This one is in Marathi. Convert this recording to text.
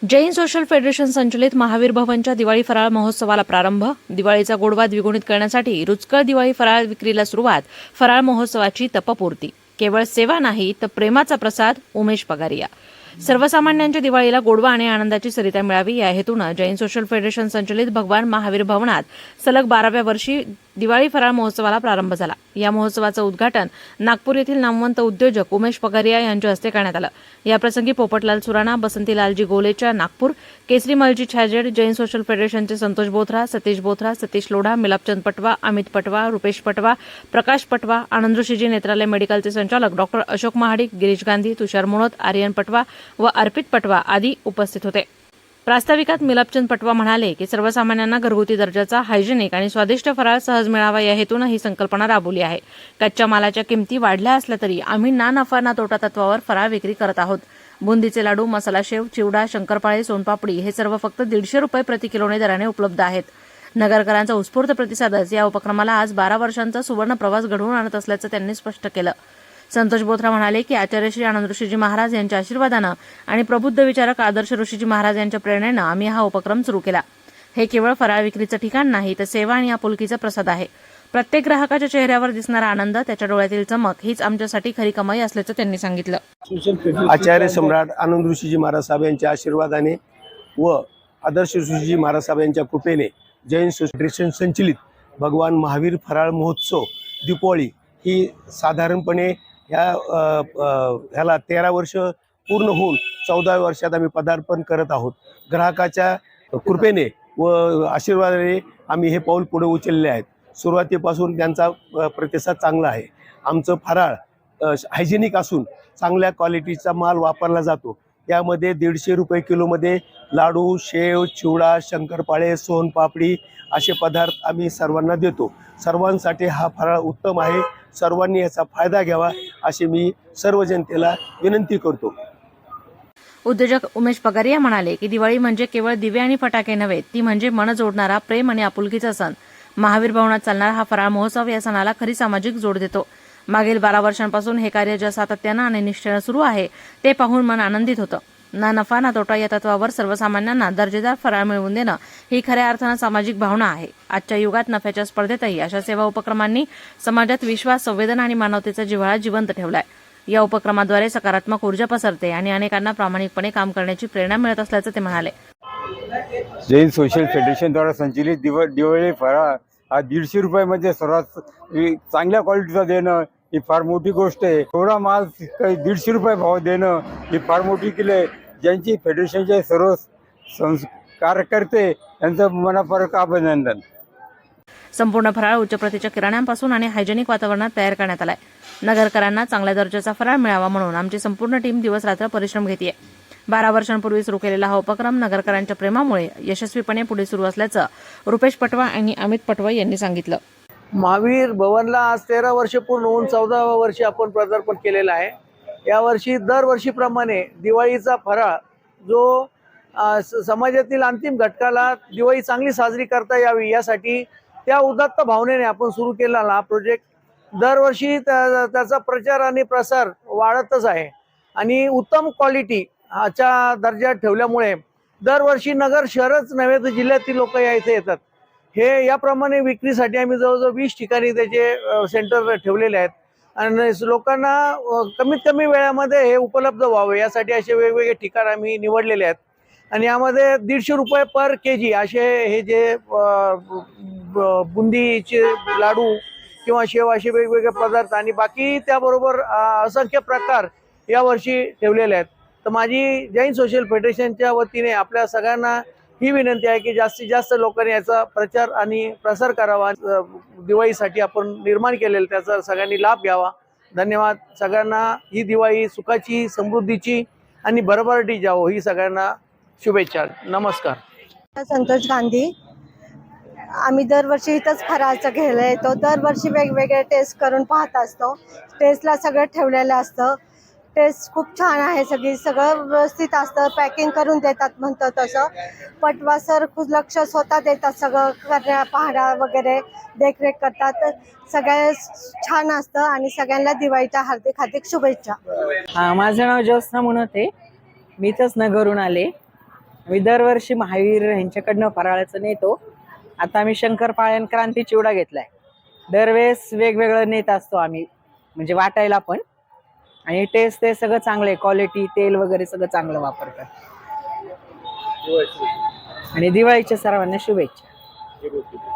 जैन सोशल फेडरेशन संचलित महावीर भवनच्या दिवाळी फराळ महोत्सवाला प्रारंभ. दिवाळीचा गोडवा द्विगुणित करण्यासाठी रुचकर दिवाळी फराळ विक्रीला सुरुवात. फराळ महोत्सवाची तपपूर्ती. केवळ सेवा नाही तर प्रेमाचा प्रसाद. उमेश पगारिया. सर्वसामान्यांच्या दिवाळीला गोडवा आणि आनंदाची सरिता मिळावी या हेतूनं जैन सोशल फेडरेशन संचलित भगवान महावीर भवनात सलग 12व्या वर्षी दिवाळी फराळ महोत्सवाला प्रारंभ झाला. या महोत्सवाचं उद्घाटन नागपूर येथील नामवंत उद्योजक उमेश पगारिया यांच्या हस्ते करण्यात आलं. याप्रसंगी पोपटलाल सुराणा, बसंतीलालजी गोलेच्या नागपूर, केसरीमलजी छाजेड, जैन सोशल फेडरेशनचे संतोष बोथरा, सतीश बोथरा, सतीश लोढा, मिलापचंद पटवा, अमित पटवा, रुपेश पटवा, प्रकाश पटवा, आनंद ऋषीजी नेत्रालय मेडिकलचे संचालक डॉ. अशोक महाडिक, गिरीश गांधी, तुषार मुणोत, आर्यन पटवा व अर्पित पटवा आदी उपस्थित होते. प्रास्ताविकात मिलापचंद पटवा म्हणाले की सर्वसामान्यांना घरगुती दर्जाचा हायजेनिक आणि स्वादिष्ट फराळ सहज मिळावा या हेतून ही संकल्पना राबवली आहे. कच्च्या मालाच्या किमती वाढल्या असल्या तरी आम्ही ना नफा ना तोटा तत्वावर फराळ विक्री करत आहोत. बुंदीचे लाडू, मसाला शेव, चिवडा, शंकरपाळे, सोनपापडी हे सर्व फक्त 150 रुपये प्रति किलोने दराने उपलब्ध आहेत. नगरकरांचा उत्स्फूर्त प्रतिसादच या उपक्रमाला आज 12 वर्षांचा सुवर्ण प्रवास घडवून आणत असल्याचं त्यांनी स्पष्ट केलं. संतोष बोथरा म्हणाले की आचार्य श्री आनंद ऋषीजी महाराज यांच्या आशीर्वादानं आणि प्रबुद्ध विचारक आदर्श ऋषीजी महाराज यांच्या प्रेरणेनं आम्ही हा उपक्रम सुरू केला. हे केवळ फराळ विक्रीचं ठिकाण नाही तर सेवा आणि आपुलकीचा प्रसाद आहे. प्रत्येक ग्राहकाच्या चेहऱ्यावर दिसणारा आनंद, त्याच्या डोळ्यातील चमक हीच आमच्यासाठी खरी कमाई असल्याचं त्यांनी सांगितलं. आचार्य सम्राट आनंद ऋषीजी महाराज साहेब यांच्या आशीर्वादाने व आदर्श ऋषीजी महाराज साहेब यांच्या कृपेने जैन फेडरेशन संचलित भगवान महावीर फराळ महोत्सव दीपावली ही साधारणपणे ह्याला 13 वर्ष पूर्ण होऊन 14व्या वर्षात आम्ही पदार्पण करत आहोत. ग्राहकाच्या कृपेने व आशीर्वादाने आम्ही हे पाऊल पुढे उचलले आहेत. सुरुवातीपासून त्यांचा प्रतिसाद चांगला आहे. आमचं फराळ हायजेनिक असून चांगल्या क्वालिटीचा माल वापरला जातो. यामध्ये 150 रुपये किलोमध्ये लाडू, शेव, चिवडा, शंकरपाळे, सोनपापडी असे पदार्थ आम्ही सर्वांना देतो. सर्वांसाठी हा फराळ उत्तम आहे. सर्वांनी याचा फायदा घ्यावा अशी मी सर्व जनतेला विनंती करतो. उद्योजक उमेश पगारिया म्हणाले की दिवाळी म्हणजे केवळ दिवे आणि फटाके नव्हे, ती म्हणजे मन जोडणारा प्रेम आणि आपुलकीचा सण. महावीर भवनात चालणारा हा फराळ महोत्सव या सणाला खरी सामाजिक जोड देतो. मागील 12 वर्षांपासून हे कार्य ज्या सातत्यानं आणि निष्ठेनं सुरू आहे ते पाहून मन आनंदित होतं. ना नफा ना तोटा या तत्वावर सर्वसामान्यांना दर्जेदार फराळ मिळवून देणं ही खऱ्या अर्थानं सामाजिक भावना आहे. आजच्या युगात नफ्याच्या स्पर्धेतही अशा सेवा उपक्रमांनी समाजात विश्वास, संवेदना आणि मानवतेचा जिव्हाळा जिवंत ठेवलाय. या उपक्रमाद्वारे सकारात्मक ऊर्जा पसरते आणि अनेकांना प्रामाणिकपणे काम करण्याची प्रेरणा मिळत असल्याचं ते म्हणाले. जैन सोशल फेडरेशन द्वारा संचलित दिवाळी फराळ हा 150 रुपयामध्ये सर्वात चांगल्या क्वालिटीचा देणं ही फार मोठी गोष्ट आहे. थोडा माल 150 रुपये भाव देणं ही फार मोठी केली आहे. ज्यांची फेडरेशनचे सर्व कार्यकर्ते यांचं मनापासून अभिनंदन. संपूर्ण फराळ उच्च प्रतीच्या किराण्यांपासून आणि हायजेनिक वातावरणात तयार करण्यात आलाय. नगरकरांना चांगल्या दर्जाचा फराळ मिळावा म्हणून आमची संपूर्ण टीम दिवस रात्र परिश्रम घेतेय. 12 वर्षांपूर्वी सुरू केलेला हा उपक्रम नगरकरांच्या प्रेमामुळे यशस्वीपणे पुढे सुरू असल्याचं रुपेश पटवा आणि अमित पटवा यांनी सांगितलं. महावीर भवनला आज 13 वर्ष पूर्ण होऊन 14व्या वर्षी आपण पदार्पण केलेलं आहे. यावर्षी दरवर्षीप्रमाणे दिवाळीचा फराळ जो समाजातील अंतिम घटकाला दिवाळी चांगली साजरी करता यावी यासाठी त्या उदात्त भावनेने आपण सुरू केलेला हा प्रोजेक्ट दरवर्षी त्याचा प्रचार आणि प्रसार वाढतच आहे. आणि उत्तम क्वालिटी च्या दर्जा ठेवल्यामुळे दरवर्षी नगर शहरच नव्हे तर जिल्ह्यातील लोक या इथे येतात. हे याप्रमाणे विक्रीसाठी आम्ही जवळजवळ 20 ठिकाणी त्याचे सेंटर ठेवलेले आहेत आणि लोकांना कमीत कमी वेळामध्ये हे उपलब्ध व्हावे यासाठी असे वेगवेगळे ठिकाण आम्ही निवडलेले आहेत. आणि यामध्ये 150 रुपये पर केजी असे हे जे बुंदीचे लाडू किंवा शेव असे वेगवेगळे पदार्थ आणि बाकी त्याबरोबर असंख्य प्रकार यावर्षी ठेवलेले आहेत. तर माझी जैन सोशल फेडरेशनच्या वतीने आपल्या सगळ्यांना ही विनंती आहे की जास्तीत जास्त लोकांनी याचा प्रचार आणि प्रसार करावा. दिवाळीसाठी आपण निर्माण केलेलं त्याचा सगळ्यांनी लाभ घ्यावा. धन्यवाद. सगळ्यांना ही दिवाळी सुखाची, समृद्धीची आणि भरभराटी जावो ही सगळ्यांना शुभेच्छा. नमस्कार. संतोष गांधी. आम्ही दरवर्षी इथंच फराळाचं घ्यायला येतो. दरवर्षी वेगवेगळे टेस्ट करून पाहत असतो. टेस्टला सगळं ठेवलेलं असतं. टेस्ट खूप छान आहे. सगळं व्यवस्थित असतं. पॅकिंग करून देतात म्हणतं तसं. पटवा सर खूप लक्ष स्वतः देतात. सगळं करण्या पाहण्या वगैरे देखरेख करतात. सगळं छान असतं आणि सगळ्यांना दिवाळीच्या हार्दिक हार्दिक शुभेच्छा. माझं नाव ज्योत्स्ना म्हणत आहे. मी इथंच नगरून आले. आम्ही दरवर्षी महावीर यांच्याकडनं फराळाचं नेतो. आता आम्ही शंकरपाळ्या क्रांती चिवडा घेतलाय. दरवेळेस वेगवेगळं नेत असतो आम्ही, म्हणजे वाटायला पण. आणि टेस्ट ते सगळं चांगलं आहे, क्वालिटी तेल वगैरे सगळं चांगलं वापरतात. आणि दिवाळीच्या सर्वांना शुभेच्छा.